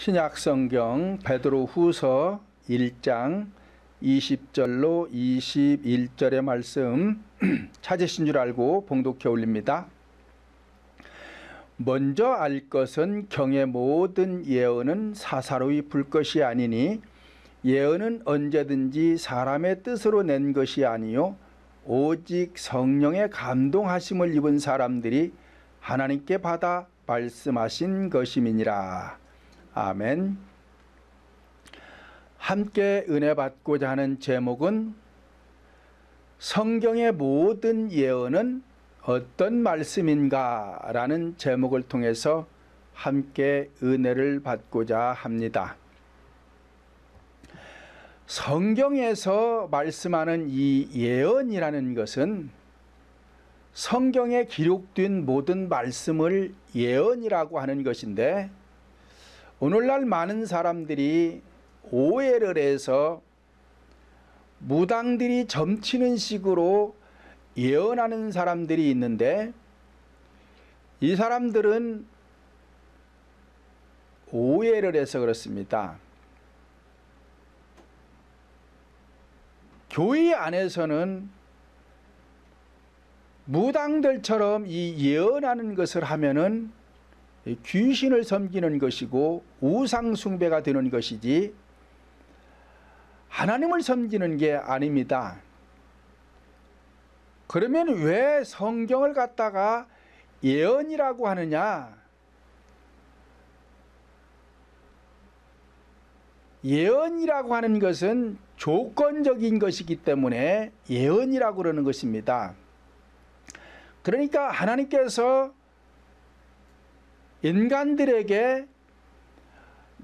신약성경 베드로후서 1장 20절로 21절의 말씀 찾으신 줄 알고 봉독해 올립니다. 먼저 알 것은 경의 모든 예언은 사사로이 불 것이 아니니 예언은 언제든지 사람의 뜻으로 낸 것이 아니요 오직 성령의 감동하심을 입은 사람들이 하나님께 받아 말씀하신 것임이니라. 아멘. 함께 은혜 받고자 하는 제목은 성경의 모든 예언은 어떤 말씀인가 라는 제목을 통해서 함께 은혜를 받고자 합니다. 성경에서 말씀하는 이 예언이라는 것은 성경에 기록된 모든 말씀을 예언이라고 하는 것인데, 오늘날 많은 사람들이 오해를 해서 무당들이 점치는 식으로 예언하는 사람들이 있는데, 이 사람들은 오해를 해서 그렇습니다. 교회 안에서는 무당들처럼 이 예언하는 것을 하면은 귀신을 섬기는 것이고 우상 숭배가 되는 것이지 하나님을 섬기는 게 아닙니다. 그러면 왜 성경을 갖다가 예언이라고 하느냐? 예언이라고 하는 것은 조건적인 것이기 때문에 예언이라고 그러는 것입니다. 그러니까 하나님께서 인간들에게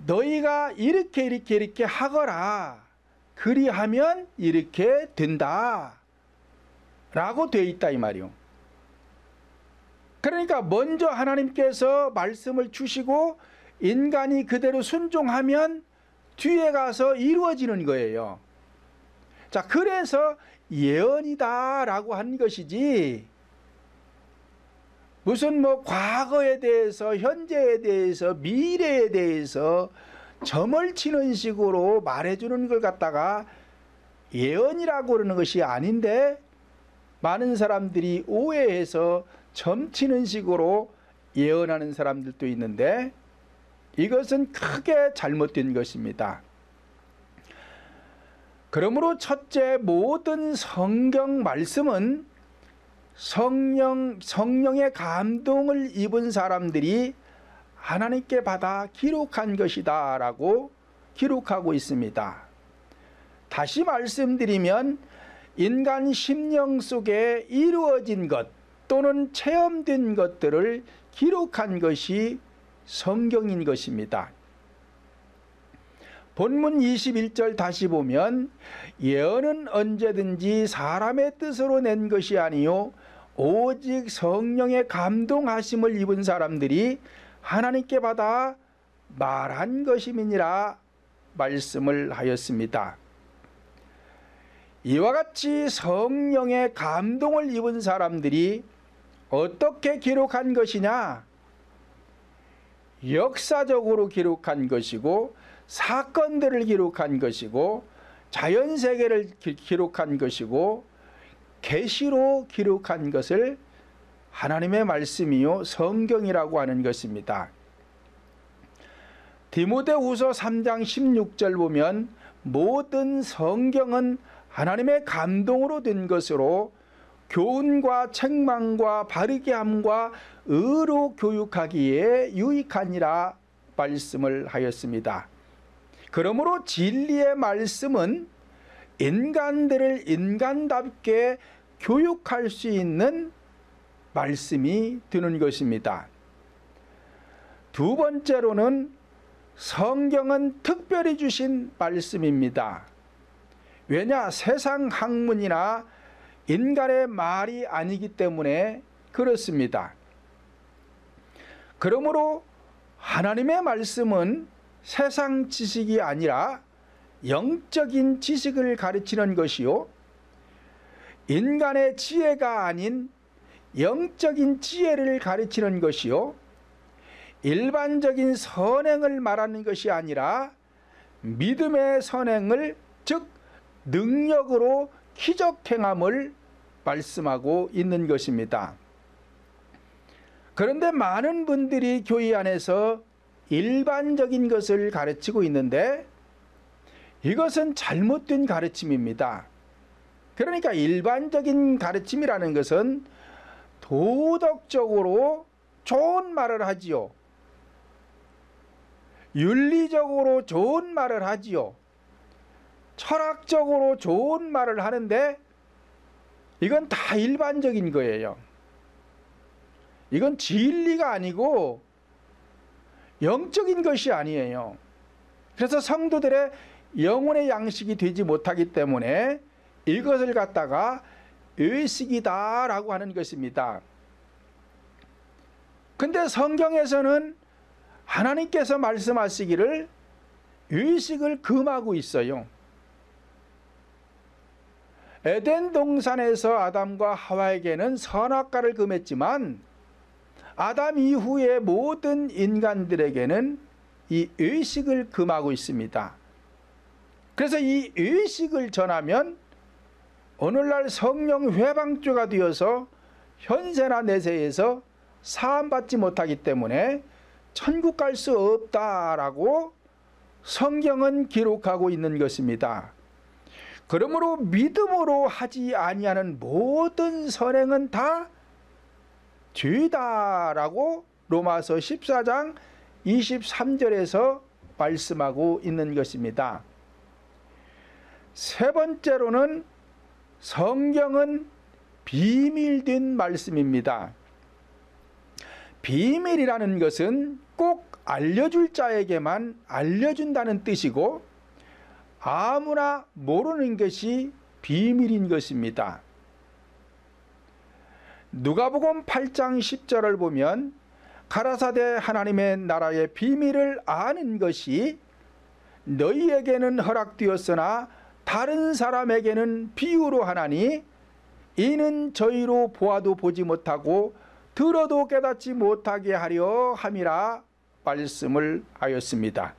너희가 이렇게 하거라, 그리하면 이렇게 된다 라고 되어 있다 이 말이요. 그러니까 먼저 하나님께서 말씀을 주시고 인간이 그대로 순종하면 뒤에 가서 이루어지는 거예요. 자, 그래서 예언이다 라고 한 것이지, 무슨 과거에 대해서, 현재에 대해서, 미래에 대해서 점을 치는 식으로 말해주는 걸 갖다가 예언이라고 그러는 것이 아닌데, 많은 사람들이 오해해서 점 치는 식으로 예언하는 사람들도 있는데, 이것은 크게 잘못된 것입니다. 그러므로 첫째, 모든 성경 말씀은 성령의 감동을 입은 사람들이 하나님께 받아 기록한 것이다 라고 기록하고 있습니다. 다시 말씀드리면 인간 심령 속에 이루어진 것 또는 체험된 것들을 기록한 것이 성경인 것입니다. 본문 21절 다시 보면 예언은 언제든지 사람의 뜻으로 낸 것이 아니요 오직 성령의 감동하심을 입은 사람들이 하나님께 받아 말한 것임이니라 말씀을 하였습니다. 이와 같이 성령의 감동을 입은 사람들이 어떻게 기록한 것이냐? 역사적으로 기록한 것이고, 사건들을 기록한 것이고, 자연세계를 기록한 것이고, 계시로 기록한 것을 하나님의 말씀이요 성경이라고 하는 것입니다. 디모데후서 3장 16절 보면 모든 성경은 하나님의 감동으로 된 것으로 교훈과 책망과 바르게 함과 의로 교육하기에 유익하니라 말씀을 하였습니다. 그러므로 진리의 말씀은 인간들을 인간답게 교육할 수 있는 말씀이 되는 것입니다. 두 번째로는 성경은 특별히 주신 말씀입니다. 왜냐? 세상 학문이나 인간의 말이 아니기 때문에 그렇습니다. 그러므로 하나님의 말씀은 세상 지식이 아니라 영적인 지식을 가르치는 것이요 인간의 지혜가 아닌 영적인 지혜를 가르치는 것이요 일반적인 선행을 말하는 것이 아니라 믿음의 선행을, 즉 능력으로 기적행함을 말씀하고 있는 것입니다. 그런데 많은 분들이 교회 안에서 일반적인 것을 가르치고 있는데 이것은 잘못된 가르침입니다. 그러니까 일반적인 가르침이라는 것은 도덕적으로 좋은 말을 하지요. 윤리적으로 좋은 말을 하지요. 철학적으로 좋은 말을 하는데 이건 다 일반적인 거예요. 이건 진리가 아니고 영적인 것이 아니에요. 그래서 성도들의 영혼의 양식이 되지 못하기 때문에 이것을 갖다가 의식이다라고 하는 것입니다. 근데 성경에서는 하나님께서 말씀하시기를 의식을 금하고 있어요. 에덴 동산에서 아담과 하와에게는 선악과를 금했지만 아담 이후의 모든 인간들에게는 이 의식을 금하고 있습니다. 그래서 이 의식을 전하면 오늘날 성령 회방주가 되어서 현세나 내세에서 사함받지 못하기 때문에 천국 갈 수 없다라고 성경은 기록하고 있는 것입니다. 그러므로 믿음으로 하지 아니하는 모든 선행은 다 죄다라고 로마서 14장 23절에서 말씀하고 있는 것입니다. 세 번째로는 성경은 비밀된 말씀입니다. 비밀이라는 것은 꼭 알려줄 자에게만 알려준다는 뜻이고 아무나 모르는 것이 비밀인 것입니다. 누가복음 8장 10절을 보면 가라사대 하나님의 나라의 비밀을 아는 것이 너희에게는 허락되었으나 다른 사람에게는 비유로 하나니 이는 저희로 보아도 보지 못하고 들어도 깨닫지 못하게 하려 함이라 말씀을 하였습니다.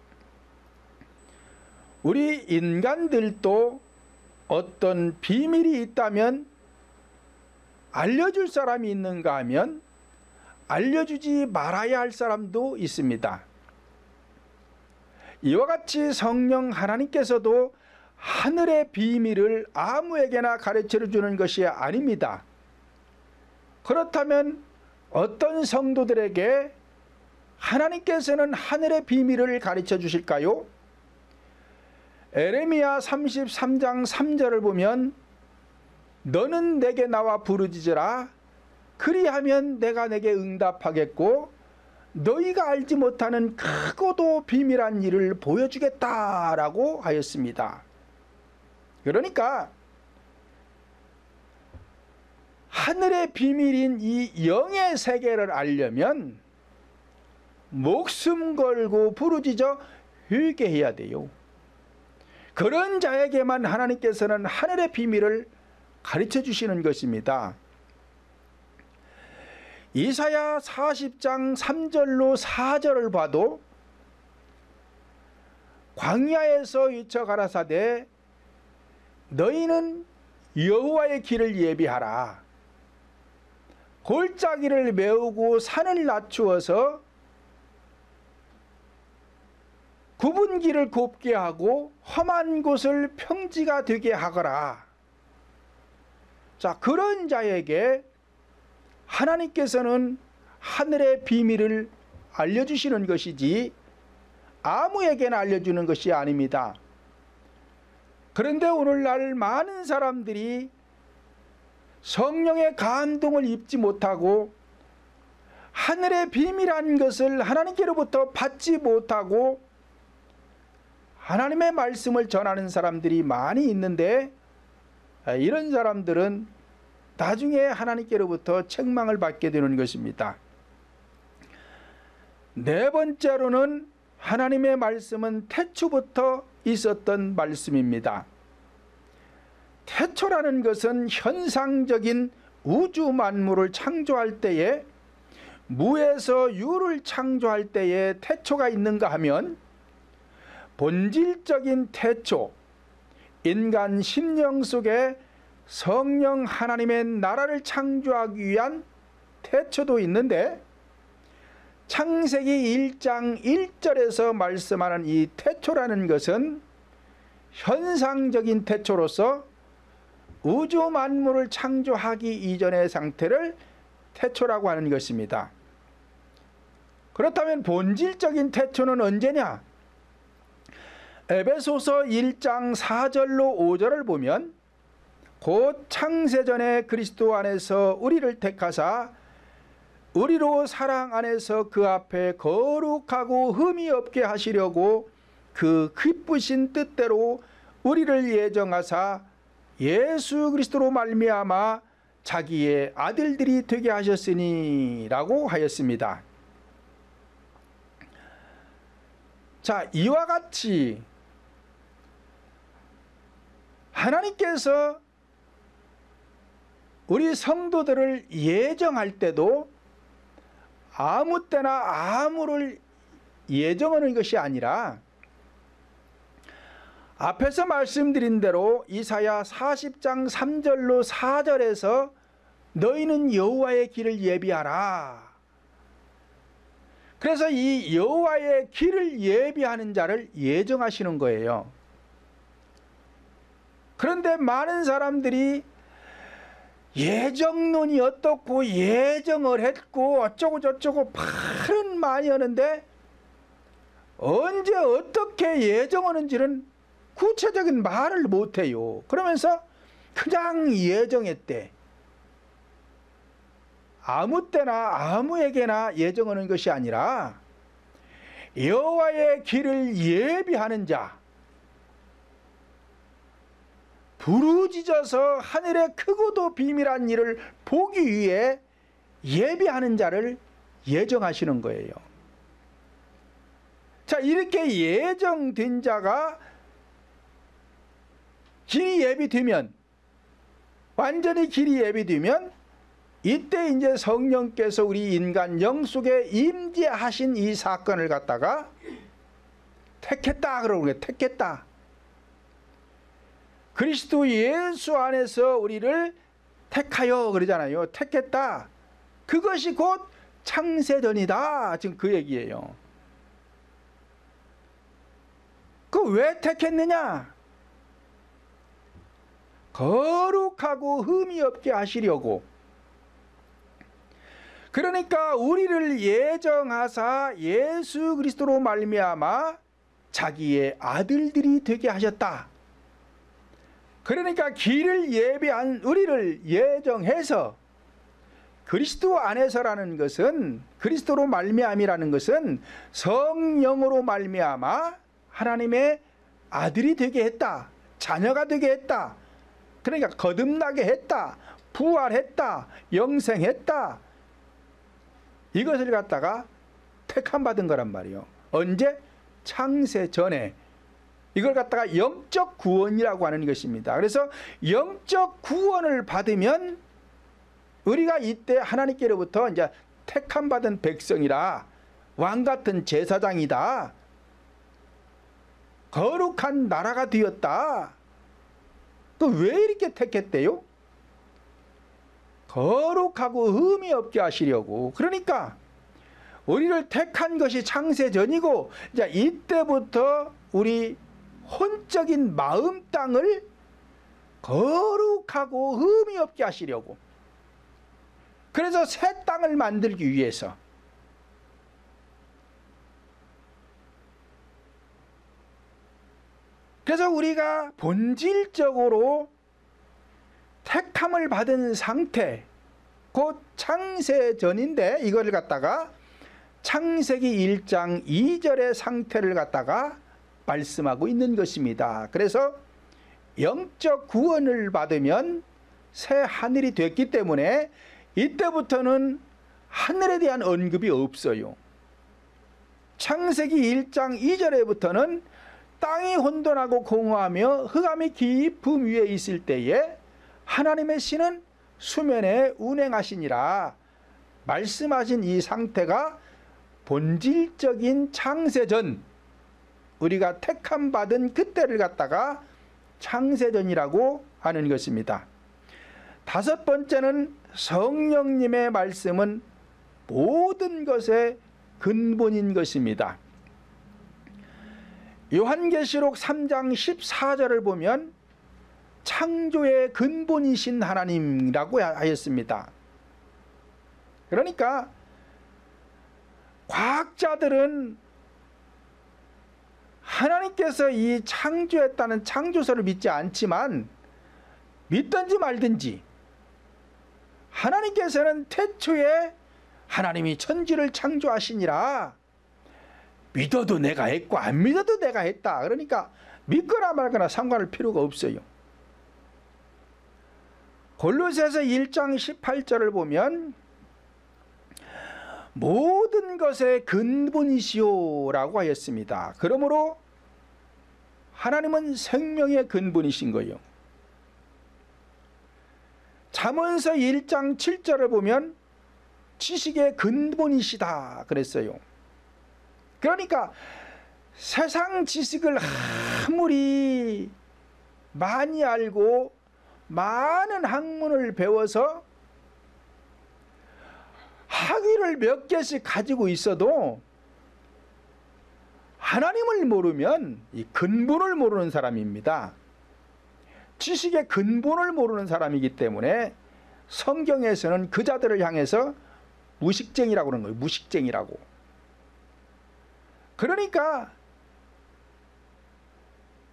우리 인간들도 어떤 비밀이 있다면 알려줄 사람이 있는가 하면 알려주지 말아야 할 사람도 있습니다. 이와 같이 성령 하나님께서도 하늘의 비밀을 아무에게나 가르쳐주는 것이 아닙니다. 그렇다면 어떤 성도들에게 하나님께서는 하늘의 비밀을 가르쳐 주실까요? 에레미야 33장 3절을 보면 너는 내게 나와 부르짖으라 그리하면 내가 내게 응답하겠고 너희가 알지 못하는 크고도 비밀한 일을 보여주겠다라고 하였습니다. 그러니까 하늘의 비밀인 이 영의 세계를 알려면 목숨 걸고 부르짖어 회개해야 돼요. 그런 자에게만 하나님께서는 하늘의 비밀을 가르쳐 주시는 것입니다. 이사야 40장 3절로 4절을 봐도 광야에서 외쳐 가라사대 너희는 여호와의 길을 예비하라. 골짜기를 메우고 산을 낮추어서 굽은 길을 곱게 하고 험한 곳을 평지가 되게 하거라. 자, 그런 자에게 하나님께서는 하늘의 비밀을 알려주시는 것이지 아무에게나 알려주는 것이 아닙니다. 그런데 오늘날 많은 사람들이 성령의 감동을 입지 못하고 하늘의 비밀한 것을 하나님께로부터 받지 못하고 하나님의 말씀을 전하는 사람들이 많이 있는데 이런 사람들은 나중에 하나님께로부터 책망을 받게 되는 것입니다. 네 번째로는 하나님의 말씀은 태초부터 있었던 말씀입니다. 태초라는 것은 현상적인 우주 만물을 창조할 때에 무에서 유를 창조할 때에 태초가 있는가 하면 본질적인 태초, 인간 심령 속에 성령 하나님의 나라를 창조하기 위한 태초도 있는데, 창세기 1장 1절에서 말씀하는 이 태초라는 것은 현상적인 태초로서 우주 만물을 창조하기 이전의 상태를 태초라고 하는 것입니다. 그렇다면 본질적인 태초는 언제냐? 에베소서 1장 4절로 5절을 보면 곧 창세전에 그리스도 안에서 우리를 택하사 우리로 사랑 안에서 그 앞에 거룩하고 흠이 없게 하시려고 그 기쁘신 뜻대로 우리를 예정하사 예수 그리스도로 말미암아 자기의 아들들이 되게 하셨으니 라고 하였습니다. 자, 이와 같이 하나님께서 우리 성도들을 예정할 때도 아무 때나 아무를 예정하는 것이 아니라 앞에서 말씀드린 대로 이사야 40장 3절로 4절에서 너희는 여호와의 길을 예비하라. 그래서 이 여호와의 길을 예비하는 자를 예정하시는 거예요. 그런데 많은 사람들이 예정론이 어떻고 예정을 했고 어쩌고 저쩌고 말은 많이 하는데 언제 어떻게 예정하는지는 구체적인 말을 못해요. 그러면서 그냥 예정했대. 아무 때나 아무에게나 예정하는 것이 아니라 여호와의 길을 예비하는 자, 부르짖어서 하늘의 크고도 비밀한 일을 보기 위해 예비하는 자를 예정하시는 거예요. 자, 이렇게 예정된 자가 길이 예비되면, 완전히 길이 예비되면 이때 이제 성령께서 우리 인간 영 속에 임재하신 이 사건을 갖다가 택했다 그러는 거예요. 택했다. 그리스도 예수 안에서 우리를 택하여 그러잖아요. 택했다. 그것이 곧 창세전이다. 지금 그 얘기예요. 그 왜 택했느냐? 거룩하고 흠이 없게 하시려고. 그러니까 우리를 예정하사 예수 그리스도로 말미암아 자기의 아들들이 되게 하셨다. 그러니까 길을 예비한 우리를 예정해서 그리스도 안에서라는 것은, 그리스도로 말미암이라는 것은 성령으로 말미암아 하나님의 아들이 되게 했다. 자녀가 되게 했다. 그러니까 거듭나게 했다. 부활했다. 영생했다. 이것을 갖다가 택함 받은 거란 말이에요. 언제? 창세 전에. 이걸 갖다가 영적 구원이라고 하는 것입니다. 그래서 영적 구원을 받으면 우리가 이때 하나님께로부터 이제 택함 받은 백성이라, 왕 같은 제사장이다. 거룩한 나라가 되었다. 또 왜 이렇게 택했대요? 거룩하고 흠이 없게 하시려고. 그러니까 우리를 택한 것이 창세전이고, 이제 이때부터 우리 혼적인 마음 땅을 거룩하고 흠이 없게 하시려고. 그래서 새 땅을 만들기 위해서. 그래서 우리가 본질적으로 택함을 받은 상태, 곧 창세전인데, 이거를 갖다가 창세기 1장 2절의 상태를 갖다가 말씀하고 있는 것입니다. 그래서 영적 구원을 받으면 새 하늘이 됐기 때문에 이때부터는 하늘에 대한 언급이 없어요. 창세기 1장 2절에부터는 땅이 혼돈하고 공허하며 흑암이 깊음 위에 있을 때에 하나님의 신은 수면에 운행하시니라 말씀하신 이 상태가 본질적인 창세전, 우리가 택함 받은 그때를 갖다가 창세전이라고 하는 것입니다. 다섯 번째는 성령님의 말씀은 모든 것의 근본인 것입니다. 요한계시록 3장 14절을 보면 창조의 근본이신 하나님이라고 하였습니다. 그러니까 과학자들은 하나님께서 이 창조했다는 창조서를 믿지 않지만, 믿든지 말든지 하나님께서는 태초에 하나님이 천지를 창조하시니라, 믿어도 내가 했고 안 믿어도 내가 했다. 그러니까 믿거나 말거나 상관할 필요가 없어요. 골로새서 1장 18절을 보면 모든 것의 근본이시오라고 하였습니다. 그러므로 하나님은 생명의 근본이신 거예요. 잠언서 1장 7절을 보면 지식의 근본이시다 그랬어요. 그러니까 세상 지식을 아무리 많이 알고 많은 학문을 배워서 학위를 몇 개씩 가지고 있어도 하나님을 모르면 이 근본을 모르는 사람입니다. 지식의 근본을 모르는 사람이기 때문에 성경에서는 그 자들을 향해서 무식쟁이라고 그러는 거예요. 무식쟁이라고. 그러니까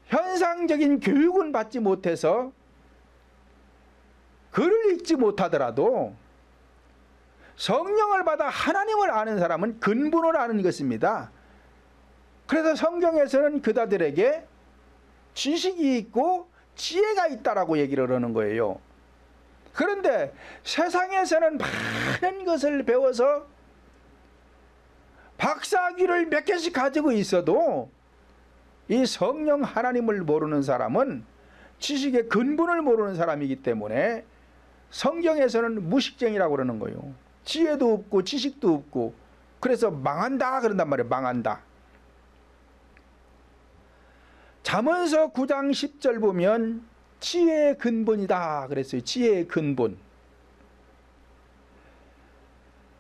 현상적인 교육은 받지 못해서 글을 읽지 못하더라도 성령을 받아 하나님을 아는 사람은 근본을 아는 것입니다. 그래서 성경에서는 그자들에게 지식이 있고 지혜가 있다라고 얘기를 하는 거예요. 그런데 세상에서는 많은 것을 배워서 박사학위를 몇 개씩 가지고 있어도 이 성령 하나님을 모르는 사람은 지식의 근본을 모르는 사람이기 때문에 성경에서는 무식쟁이라고 그러는 거예요. 지혜도 없고 지식도 없고, 그래서 망한다 그런단 말이에요. 망한다. 잠언서 9장 10절 보면 지혜의 근본이다 그랬어요. 지혜의 근본.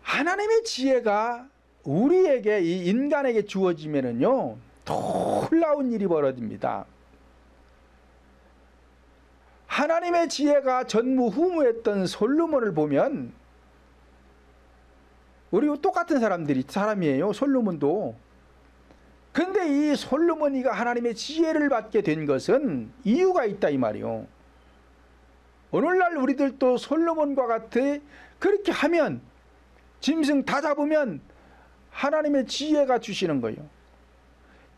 하나님의 지혜가 우리에게, 이 인간에게 주어지면은요, 놀라운 일이 벌어집니다. 하나님의 지혜가 전무후무했던 솔로몬을 보면, 우리 똑같은 사람이에요. 솔로몬도. 근데 이 솔로몬이가 하나님의 지혜를 받게 된 것은 이유가 있다 이 말이요. 오늘날 우리들도 솔로몬과 같이 그렇게 하면, 짐승 다 잡으면 하나님의 지혜가 주시는 거예요.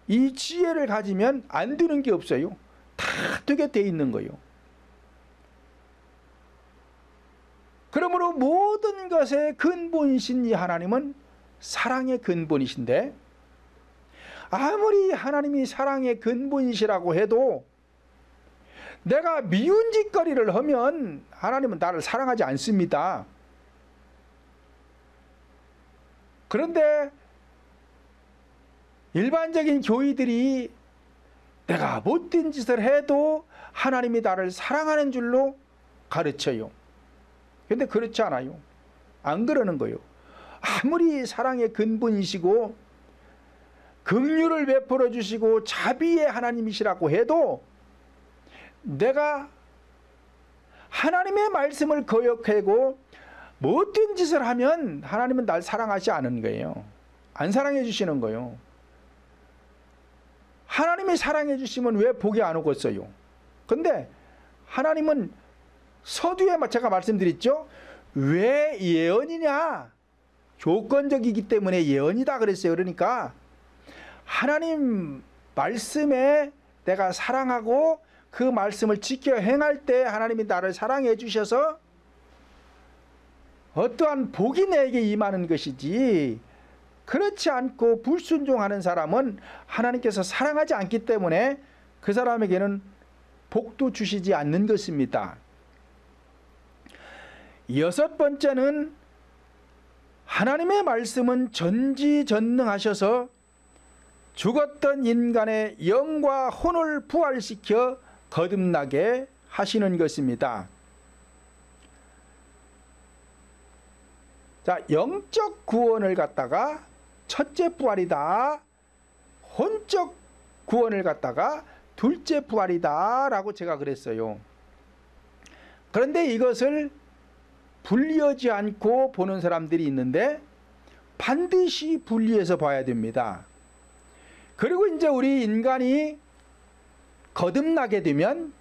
이 지혜를 가지면 안 되는 게 없어요. 다 되게 돼 있는 거예요. 그러므로 모든 것의 근본이신 이 하나님은 사랑의 근본이신데, 아무리 하나님이 사랑의 근본이시라고 해도 내가 미운 짓거리를 하면 하나님은 나를 사랑하지 않습니다. 그런데 일반적인 교의들이 내가 못된 짓을 해도 하나님이 나를 사랑하는 줄로 가르쳐요. 그런데 그렇지 않아요. 안 그러는 거예요. 아무리 사랑의 근본이시고 긍휼을 베풀어 주시고 자비의 하나님이시라고 해도 내가 하나님의 말씀을 거역하고 못된 짓을 하면 하나님은 날 사랑하지 않은 거예요. 안 사랑해 주시는 거예요. 하나님이 사랑해 주시면 왜 복이 안 오겠어요? 근데 하나님은 서두에 제가 말씀드렸죠. 왜 예언이냐? 조건적이기 때문에 예언이다 그랬어요. 그러니까 하나님 말씀에 내가 사랑하고 그 말씀을 지켜 행할 때 하나님이 나를 사랑해 주셔서 어떠한 복이 내게 임하는 것이지, 그렇지 않고 불순종하는 사람은 하나님께서 사랑하지 않기 때문에 그 사람에게는 복도 주시지 않는 것입니다. 여섯 번째는 하나님의 말씀은 전지전능하셔서 죽었던 인간의 영과 혼을 부활시켜 거듭나게 하시는 것입니다. 자, 영적 구원을 갖다가 첫째 부활이다, 혼적 구원을 갖다가 둘째 부활이다 라고 제가 그랬어요. 그런데 이것을 분리하지 않고 보는 사람들이 있는데 반드시 분리해서 봐야 됩니다. 그리고 이제 우리 인간이 거듭나게 되면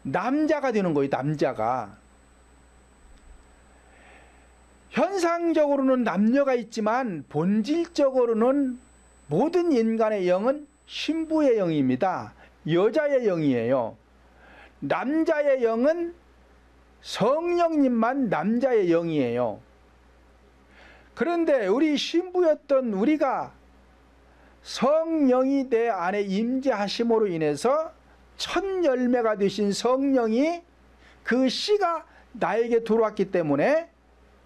남자가 되는 거예요. 남자가. 현상적으로는 남녀가 있지만 본질적으로는 모든 인간의 영은 신부의 영입니다. 여자의 영이에요. 남자의 영은 성령님만 남자의 영이에요. 그런데 우리 신부였던 우리가 성령이 내 안에 임재하심으로 인해서 첫 열매가 되신 성령이 그 씨가 나에게 들어왔기 때문에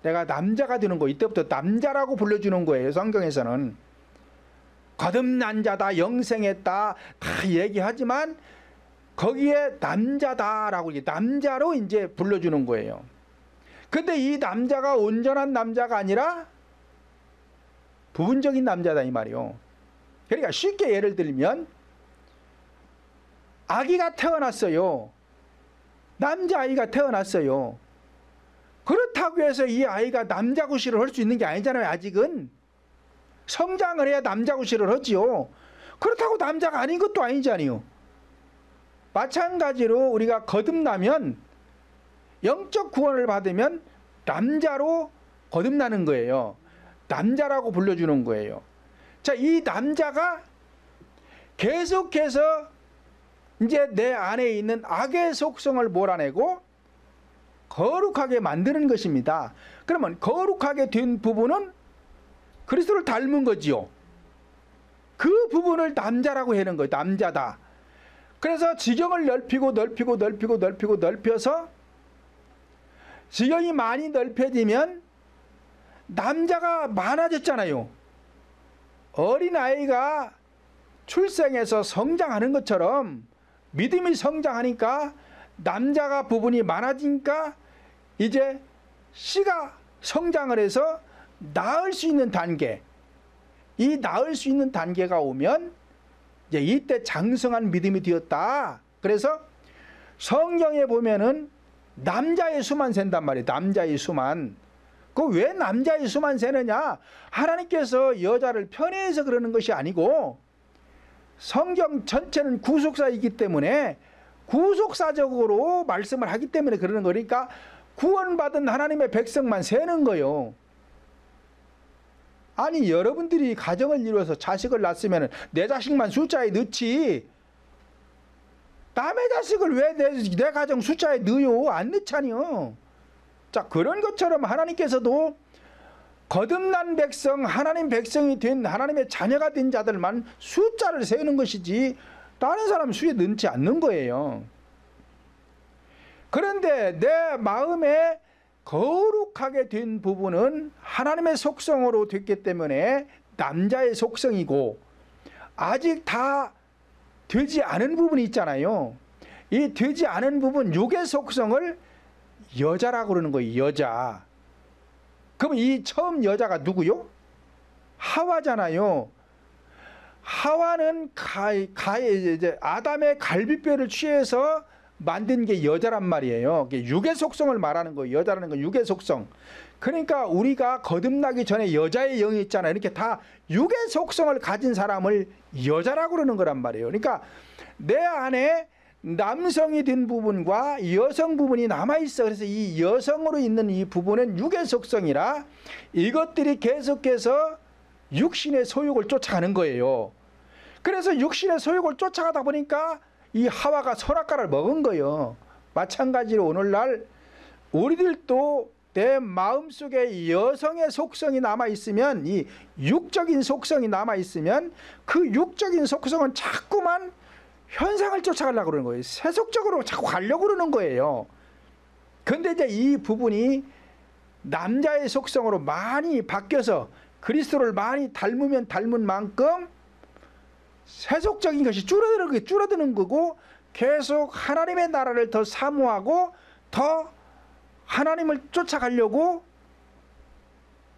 내가 남자가 되는 거, 이때부터 남자라고 불러주는 거예요. 성경에서는 거듭난 자다, 영생했다 다 얘기하지만 거기에 남자다라고 남자로 이제 불러주는 거예요. 근데 이 남자가 온전한 남자가 아니라 부분적인 남자다 이 말이요. 그러니까 쉽게 예를 들면 아기가 태어났어요. 남자아이가 태어났어요. 그렇다고 해서 이 아이가 남자구실을 할 수 있는 게 아니잖아요. 아직은 성장을 해야 남자구실을 하지요. 그렇다고 남자가 아닌 것도 아니잖아요. 마찬가지로 우리가 거듭나면 영적 구원을 받으면 남자로 거듭나는 거예요. 남자라고 불러주는 거예요. 자, 이 남자가 계속해서 이제 내 안에 있는 악의 속성을 몰아내고 거룩하게 만드는 것입니다. 그러면 거룩하게 된 부분은 그리스도를 닮은 거지요. 그 부분을 남자라고 하는 거예요. 남자다. 그래서 지경을 넓혀서 지경이 많이 넓혀지면 남자가 많아졌잖아요. 어린아이가 출생해서 성장하는 것처럼 믿음이 성장하니까 남자가 부분이 많아지니까 이제 씨가 성장을 해서 낳을 수 있는 단계, 이 낳을 수 있는 단계가 오면 이제 이때 장성한 믿음이 되었다. 그래서 성경에 보면은 남자의 수만 센단 말이에요. 남자의 수만. 그 왜 남자의 수만 세느냐? 하나님께서 여자를 편애해서 그러는 것이 아니고 성경 전체는 구속사이기 때문에 구속사적으로 말씀을 하기 때문에 그러는 거니까 구원받은 하나님의 백성만 세는 거예요. 아니 여러분들이 가정을 이루어서 자식을 낳았으면 내 자식만 숫자에 넣지 남의 자식을 왜 내 가정 숫자에 넣어요? 안 넣잖아요. 자, 그런 것처럼 하나님께서도 거듭난 백성, 하나님 백성이 된 하나님의 자녀가 된 자들만 숫자를 세우는 것이지 다른 사람 수에 넣지 않는 거예요. 그런데 내 마음에 거룩하게 된 부분은 하나님의 속성으로 됐기 때문에 남자의 속성이고 아직 다 되지 않은 부분이 있잖아요. 이 되지 않은 부분, 육의 속성을 여자라고 그러는 거예요. 여자. 그럼 이 처음 여자가 누구요? 하와잖아요. 하와는 이제 아담의 갈비뼈를 취해서 만든 게 여자란 말이에요. 육의 속성을 말하는 거예요. 여자라는 건 육의 속성. 그러니까 우리가 거듭나기 전에 여자의 영이 있잖아요. 이렇게 다 육의 속성을 가진 사람을 여자라고 그러는 거란 말이에요. 그러니까 내 안에 남성이 된 부분과 여성 부분이 남아있어. 그래서 이 여성으로 있는 이 부분은 육의 속성이라 이것들이 계속해서 육신의 소욕을 쫓아가는 거예요. 그래서 육신의 소욕을 쫓아가다 보니까 이 하와가 선악과를 먹은 거예요. 마찬가지로 오늘날 우리들도 내 마음속에 여성의 속성이 남아있으면 이 육적인 속성이 남아있으면 그 육적인 속성은 자꾸만 현상을 쫓아가려고 그러는 거예요. 세속적으로 자꾸 가려고 그러는 거예요. 그런데 이제 이 부분이 남자의 속성으로 많이 바뀌어서 그리스도를 많이 닮으면 닮은 만큼 세속적인 것이 줄어드는 거고, 계속 하나님의 나라를 더 사모하고 더 하나님을 쫓아가려고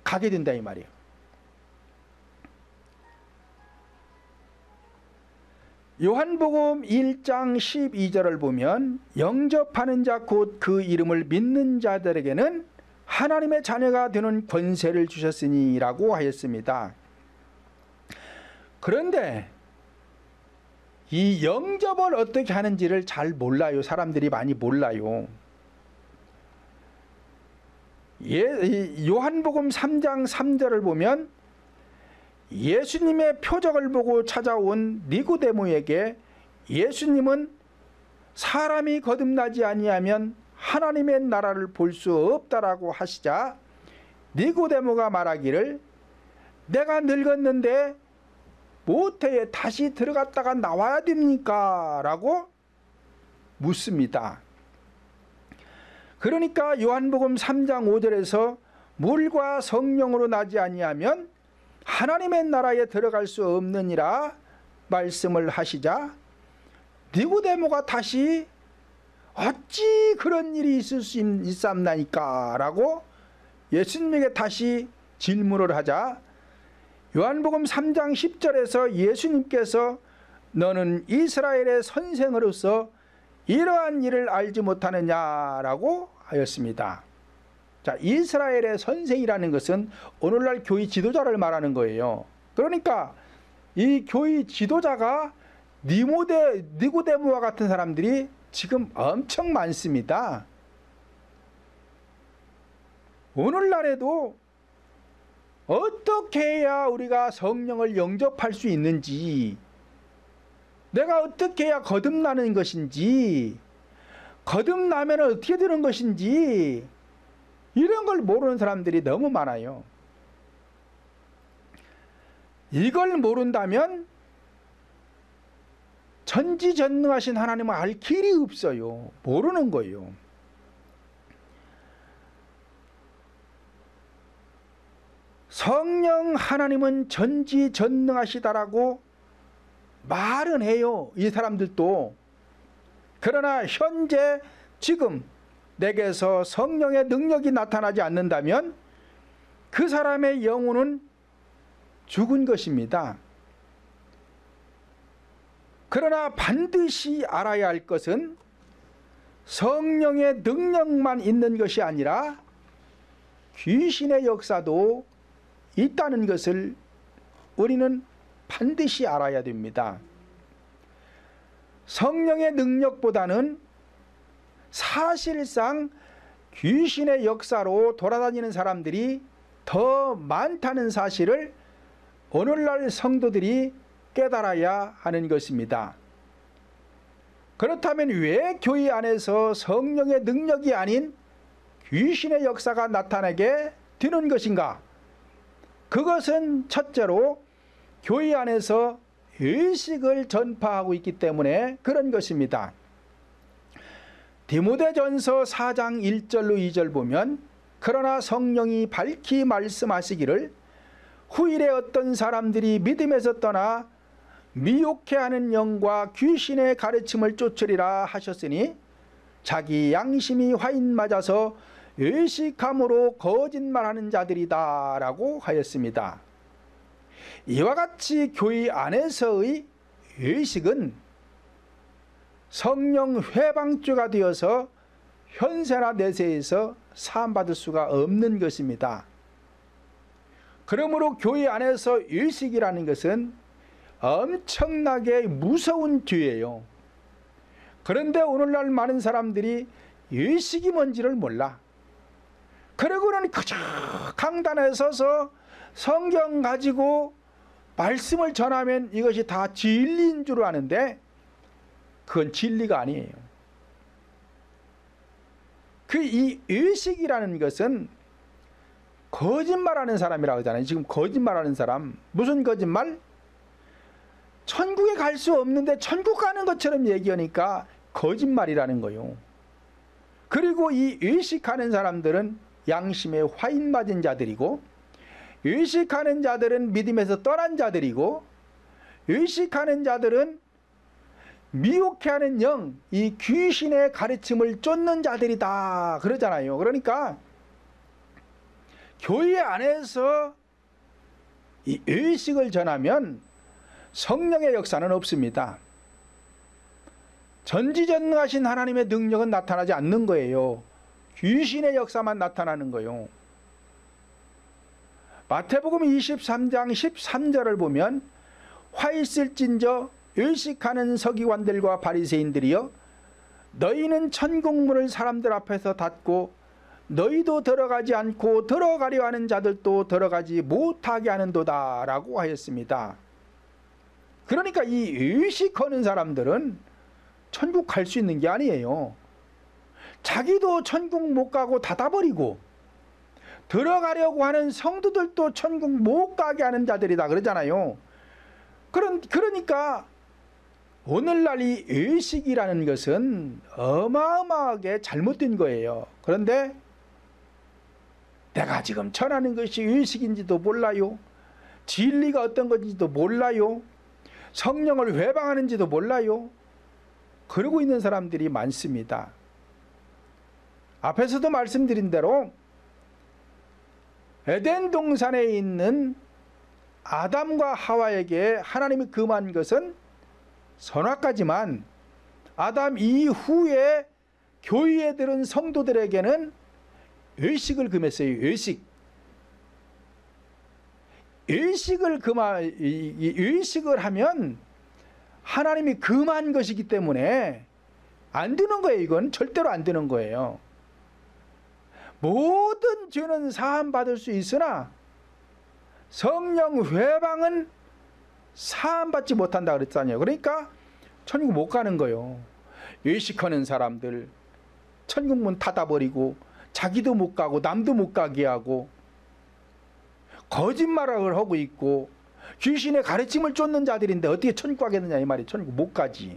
가게 된다 이 말이에요. 요한복음 1장 12절을 보면 영접하는 자 곧 그 이름을 믿는 자들에게는 하나님의 자녀가 되는 권세를 주셨으니 라고 하였습니다. 그런데 이 영접을 어떻게 하는지를 잘 몰라요. 사람들이 많이 몰라요. 요한복음 3장 3절을 보면 예수님의 표적을 보고 찾아온 니고데모에게 예수님은 사람이 거듭나지 아니하면 하나님의 나라를 볼 수 없다라고 하시자, 니고데모가 말하기를 내가 늙었는데 모태에 다시 들어갔다가 나와야 됩니까? 라고 묻습니다. 그러니까 요한복음 3장 5절에서 물과 성령으로 나지 아니하면 하나님의 나라에 들어갈 수 없느니라 말씀을 하시자, 니고데모가 다시 어찌 그런 일이 있을 수 있삼나이까? 라고 예수님에게 다시 질문을 하자, 요한복음 3장 10절에서 예수님께서 너는 이스라엘의 선생으로서 이러한 일을 알지 못하느냐라고 하였습니다. 자, 이스라엘의 선생이라는 것은 오늘날 교회 지도자를 말하는 거예요. 그러니까 이 교회 지도자가 니고데모와 같은 사람들이 지금 엄청 많습니다. 오늘날에도 어떻게 해야 우리가 성령을 영접할 수 있는지, 내가 어떻게 해야 거듭나는 것인지, 거듭나면 어떻게 되는 것인지, 이런 걸 모르는 사람들이 너무 많아요. 이걸 모른다면 전지전능하신 하나님을 알 길이 없어요. 모르는 거예요. 성령 하나님은 전지전능하시다라고 말은 해요, 이 사람들도. 그러나 현재 지금 내게서 성령의 능력이 나타나지 않는다면 그 사람의 영혼은 죽은 것입니다. 그러나 반드시 알아야 할 것은 성령의 능력만 있는 것이 아니라 귀신의 역사도 있다는 것을 우리는 반드시 알아야 됩니다. 성령의 능력보다는 사실상 귀신의 역사로 돌아다니는 사람들이 더 많다는 사실을 오늘날 성도들이 깨달아야 하는 것입니다. 그렇다면 왜 교회 안에서 성령의 능력이 아닌 귀신의 역사가 나타나게 되는 것인가? 그것은 첫째로 교회 안에서 의식을 전파하고 있기 때문에 그런 것입니다. 디모데전서 4장 1절로 2절 보면 그러나 성령이 밝히 말씀하시기를 후일에 어떤 사람들이 믿음에서 떠나 미혹해하는 영과 귀신의 가르침을 쫓으리라 하셨으니 자기 양심이 화인 맞아서 의식함으로 거짓말하는 자들이다 라고 하였습니다. 이와 같이 교회 안에서의 의식은 성령 회방죄가 되어서 현세나 내세에서 사함받을 수가 없는 것입니다. 그러므로 교회 안에서 의식이라는 것은 엄청나게 무서운 죄예요. 그런데 오늘날 많은 사람들이 의식이 뭔지를 몰라. 그러고는 그저 강단에 서서 성경 가지고 말씀을 전하면 이것이 다 진리인 줄 아는데 그건 진리가 아니에요. 이 의식이라는 것은 거짓말하는 사람이라고 하잖아요. 지금 거짓말하는 사람, 무슨 거짓말? 천국에 갈 수 없는데 천국 가는 것처럼 얘기하니까 거짓말이라는 거예요. 그리고 이 의식하는 사람들은 양심에 화인 맞은 자들이고, 의식하는 자들은 믿음에서 떠난 자들이고, 의식하는 자들은 미혹해하는 영, 이 귀신의 가르침을 쫓는 자들이다 그러잖아요. 그러니까 교회 안에서 이 의식을 전하면 성령의 역사는 없습니다. 전지전능하신 하나님의 능력은 나타나지 않는 거예요. 귀신의 역사만 나타나는 거예요. 마태복음 23장 13절을 보면 화 있을진저 의식하는 서기관들과 바리새인들이여, 너희는 천국문을 사람들 앞에서 닫고 너희도 들어가지 않고 들어가려 하는 자들도 들어가지 못하게 하는도다 라고 하였습니다. 그러니까 이 의식하는 사람들은 천국 갈 수 있는 게 아니에요. 자기도 천국 못 가고 닫아버리고 들어가려고 하는 성도들도 천국 못 가게 하는 자들이다 그러잖아요. 그러니까 오늘날 이 의식이라는 것은 어마어마하게 잘못된 거예요. 그런데 내가 지금 전하는 것이 의식인지도 몰라요. 진리가 어떤 건지도 몰라요. 성령을 회방하는지도 몰라요. 그러고 있는 사람들이 많습니다. 앞에서도 말씀드린 대로 에덴 동산에 있는 아담과 하와에게 하나님이 금한 것은 선악과지만, 아담 이후에 교회에 들은 성도들에게는 의식을 금했어요. 의식을 하면 하나님이 금한 것이기 때문에 안 되는 거예요. 이건 절대로 안 되는 거예요. 모든 죄는 사함 받을 수 있으나 성령 회방은 사함 받지 못한다 그랬잖아요. 그러니까 천국 못 가는 거예요. 의식하는 사람들 천국문 닫아버리고 자기도 못 가고 남도 못 가게 하고 거짓말을 하고 있고 귀신의 가르침을 쫓는 자들인데 어떻게 천국 가겠느냐 이 말이. 천국 못 가지.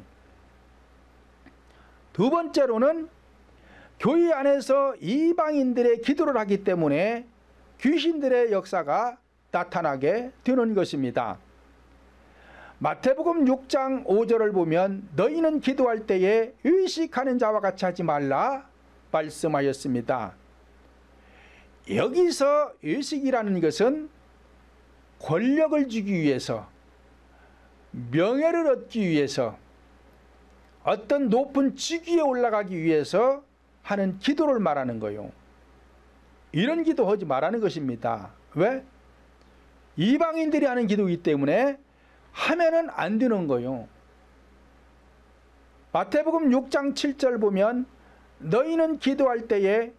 두 번째로는 교회 안에서 이방인들의 기도를 하기 때문에 귀신들의 역사가 나타나게 되는 것입니다. 마태복음 6장 5절을 보면 너희는 기도할 때에 의식하는 자와 같이 하지 말라 말씀하였습니다. 여기서 의식이라는 것은 권력을 주기 위해서, 명예를 얻기 위해서, 어떤 높은 직위에 올라가기 위해서 하는 기도를 말하는 거예요. 이런 기도하지 말라는 것입니다. 왜? 이방인들이 하는 기도이기 때문에 하면은 안 되는 거예요. 마태복음 6장 7절 보면 너희는 기도할 때에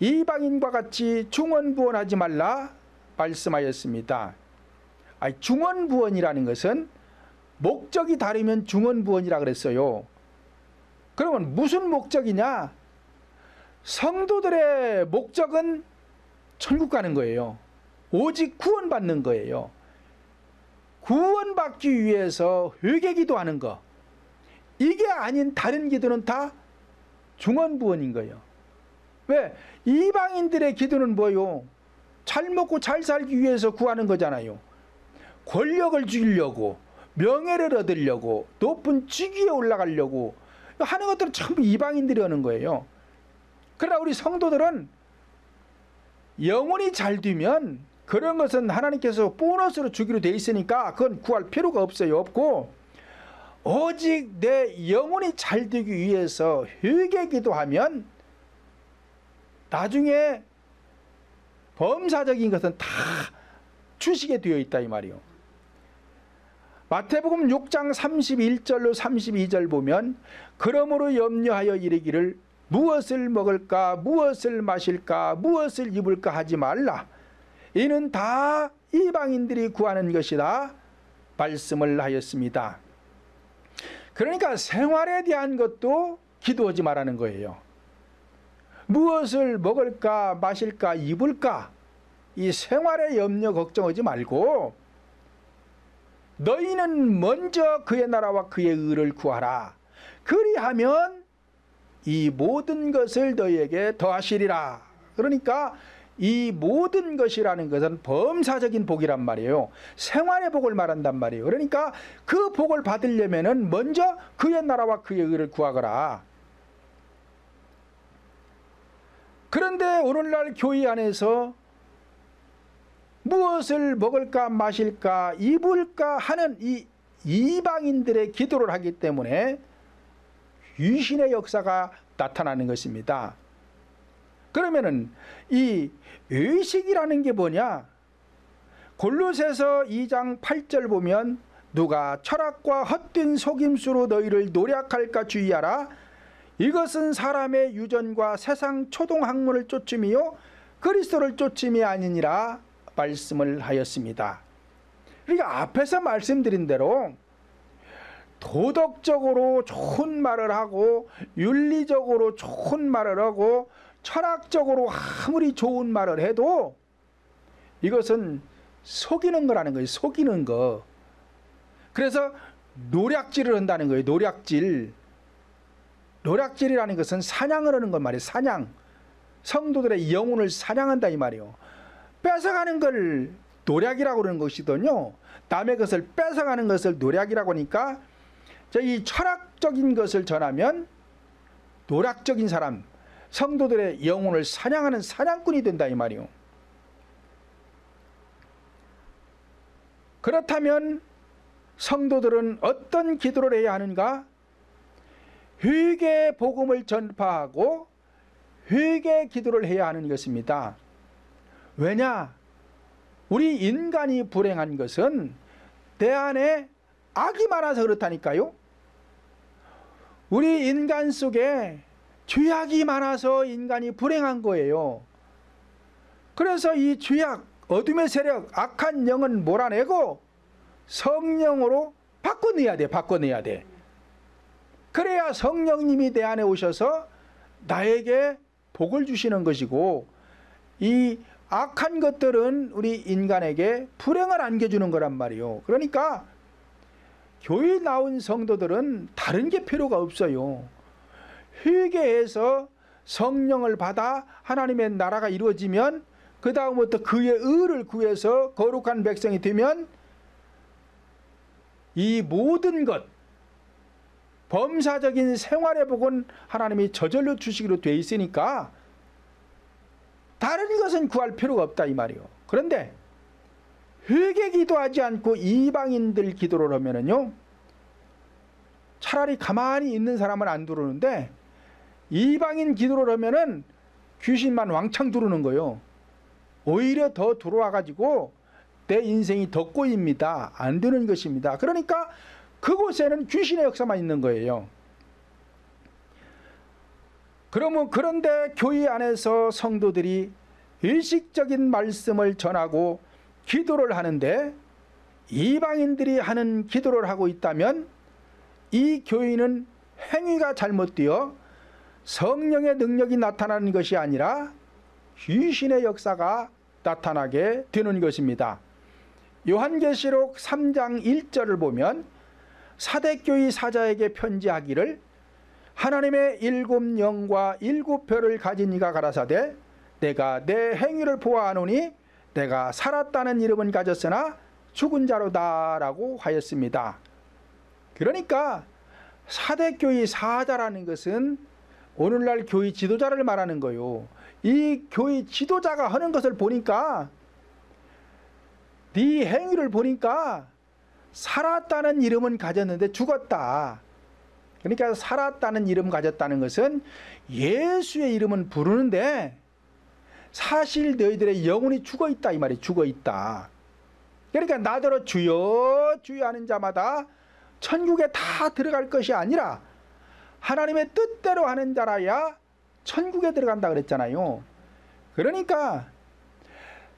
이방인과 같이 중언부언하지 말라 말씀하였습니다. 중언부언이라는 것은 목적이 다르면 중언부언이라 그랬어요. 그러면 무슨 목적이냐? 성도들의 목적은 천국 가는 거예요. 오직 구원받는 거예요. 구원받기 위해서 회개기도하는 거, 이게 아닌 다른 기도는 다 중언부언인 거예요. 왜? 이방인들의 기도는 뭐요? 잘 먹고 잘 살기 위해서 구하는 거잖아요. 권력을 주려고, 명예를 얻으려고, 높은 직위에 올라가려고 하는 것들은 전부 이방인들이 하는 거예요. 그러나 우리 성도들은 영혼이 잘 되면 그런 것은 하나님께서 보너스로 주기로 돼 있으니까 그건 구할 필요가 없어요. 없고 오직 내 영혼이 잘 되기 위해서 회개기도하면 나중에 범사적인 것은 다 주시게 되어 있다 이 말이요. 마태복음 6장 31절로 32절 보면 그러므로 염려하여 이르기를 무엇을 먹을까 무엇을 마실까 무엇을 입을까 하지 말라. 이는 다 이방인들이 구하는 것이다 말씀을 하였습니다. 그러니까 생활에 대한 것도 기도하지 말라는 거예요. 무엇을 먹을까 마실까 입을까 이 생활의 염려 걱정하지 말고 너희는 먼저 그의 나라와 그의 의를 구하라. 그리하면 이 모든 것을 너희에게 더하시리라. 그러니까 이 모든 것이라는 것은 범사적인 복이란 말이에요. 생활의 복을 말한단 말이에요. 그러니까 그 복을 받으려면은 먼저 그의 나라와 그의 의를 구하거라. 그런데 오늘날 교회 안에서 무엇을 먹을까 마실까 입을까 하는 이 이방인들의 기도를 하기 때문에 귀신의 역사가 나타나는 것입니다. 그러면은 이 의식이라는 게 뭐냐? 골로새서 2장 8절 보면 누가 철학과 헛된 속임수로 너희를 노략할까 주의하라. 이것은 사람의 유전과 세상 초동학문을 쫓음이요 그리스도를 쫓음이 아니니라 말씀을 하였습니다. 그러니까 앞에서 말씀드린 대로 도덕적으로 좋은 말을 하고 윤리적으로 좋은 말을 하고 철학적으로 아무리 좋은 말을 해도 이것은 속이는 거라는 거예요. 속이는 거. 그래서 노략질을 한다는 거예요. 노략질. 노략질이라는 것은 사냥을 하는 것 말이에요. 사냥. 성도들의 영혼을 사냥한다 이 말이에요. 뺏어가는 걸 노략이라고 그러는 것이거든요. 남의 것을 뺏어가는 것을 노략이라고 하니까 이 철학적인 것을 전하면 노략적인 사람, 성도들의 영혼을 사냥하는 사냥꾼이 된다 이 말이에요. 그렇다면 성도들은 어떤 기도를 해야 하는가? 회개의 복음을 전파하고 회개 기도를 해야 하는 것입니다. 왜냐? 우리 인간이 불행한 것은 내 안에 악이 많아서 그렇다니까요. 우리 인간 속에 죄악이 많아서 인간이 불행한 거예요. 그래서 이 죄악, 어둠의 세력, 악한 영은 몰아내고 성령으로 바꿔내야 돼. 바꿔내야 돼. 그래야 성령님이 내 안에 오셔서 나에게 복을 주시는 것이고 이 악한 것들은 우리 인간에게 불행을 안겨주는 거란 말이에요. 그러니까 교회 나온 성도들은 다른 게 필요가 없어요. 회개해서 성령을 받아 하나님의 나라가 이루어지면 그 다음부터 그의 의를 구해서 거룩한 백성이 되면 이 모든 것 범사적인 생활의 복은 하나님이 저절로 주시기로 돼 있으니까 다른 것은 구할 필요가 없다 이 말이에요. 그런데 회개 기도하지 않고 이방인들 기도를 하면은요, 차라리 가만히 있는 사람은 안 들어오는데 이방인 기도를 하면은 귀신만 왕창 들어오는 거예요. 오히려 더 들어와 가지고 내 인생이 더 꼬입니다. 안 되는 것입니다. 그러니까 그곳에는 귀신의 역사만 있는 거예요. 그런데 교회 안에서 성도들이 의식적인 말씀을 전하고 기도를 하는데 이방인들이 하는 기도를 하고 있다면 이 교회는 행위가 잘못되어 성령의 능력이 나타나는 것이 아니라 귀신의 역사가 나타나게 되는 것입니다. 요한계시록 3장 1절을 보면 사대교회 사자에게 편지하기를 하나님의 7 영과 7 별을 가진 이가 가라사대 내가 내 행위를 보아하노니 내가 살았다는 이름은 가졌으나 죽은 자로다 라고 하였습니다. 그러니까 사대교회 사자라는 것은 오늘날 교회 지도자를 말하는 거예요. 이 교회 지도자가 하는 것을 보니까 네 행위를 보니까 살았다는 이름은 가졌는데 죽었다. 그러니까 살았다는 이름 가졌다는 것은 예수의 이름은 부르는데 사실 너희들의 영혼이 죽어있다 이 말이 죽어있다. 그러니까 나더러 주여 주여 하는 자마다 천국에 다 들어갈 것이 아니라 하나님의 뜻대로 하는 자라야 천국에 들어간다 그랬잖아요. 그러니까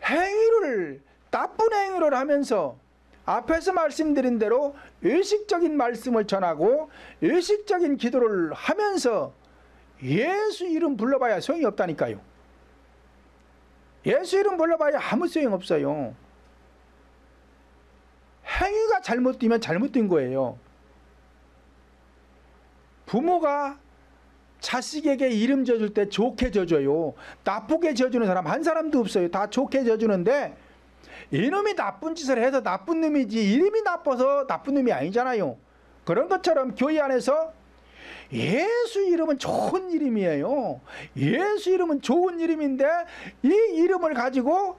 행위를 나쁜 행위를 하면서 앞에서 말씀드린 대로 의식적인 말씀을 전하고 의식적인 기도를 하면서 예수 이름 불러봐야 소용이 없다니까요. 예수 이름 불러봐야 아무 소용 없어요. 행위가 잘못되면 잘못된 거예요. 부모가 자식에게 이름 져줄 때 좋게 져줘요. 나쁘게 져주는 사람 한 사람도 없어요. 다 좋게 져주는데 이놈이 나쁜 짓을 해서 나쁜 놈이지 이름이 나빠서 나쁜 놈이 아니잖아요. 그런 것처럼 교회 안에서 예수 이름은 좋은 이름이에요. 예수 이름은 좋은 이름인데 이 이름을 가지고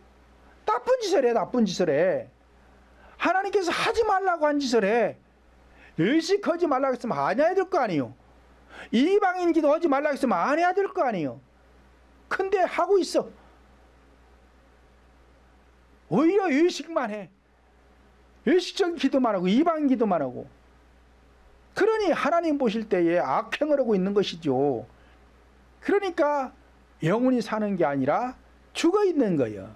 나쁜 짓을 해. 나쁜 짓을 해. 하나님께서 하지 말라고 한 짓을 해. 의식하지 말라고 했으면 안 해야 될 거 아니에요. 이방인 기도하지 말라고 했으면 안 해야 될 거 아니에요. 근데 하고 있어. 오히려 의식만 해. 의식적인 기도만 하고 이방인 기도만 하고. 그러니 하나님 보실 때에 악행을 하고 있는 것이죠. 그러니까 영혼이 사는 게 아니라 죽어 있는 거예요.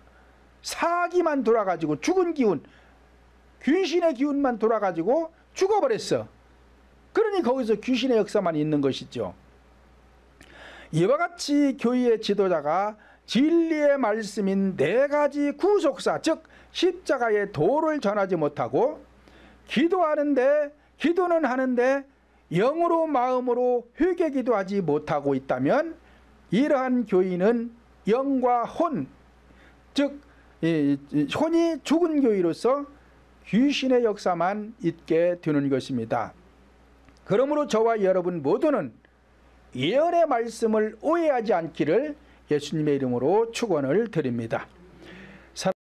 사기만 돌아가지고 죽은 기운, 귀신의 기운만 돌아가지고 죽어버렸어. 그러니 거기서 귀신의 역사만 있는 것이죠. 이와 같이 교회의 지도자가 진리의 말씀인 4가지 구속사, 즉 십자가의 도를 전하지 못하고 기도는 하는데 영으로 마음으로 회개 기도하지 못하고 있다면 이러한 교인은 영과 혼, 즉 혼이 죽은 교회로서 귀신의 역사만 있게 되는 것입니다. 그러므로 저와 여러분 모두는 예언의 말씀을 오해하지 않기를 예수님의 이름으로 축원을 드립니다.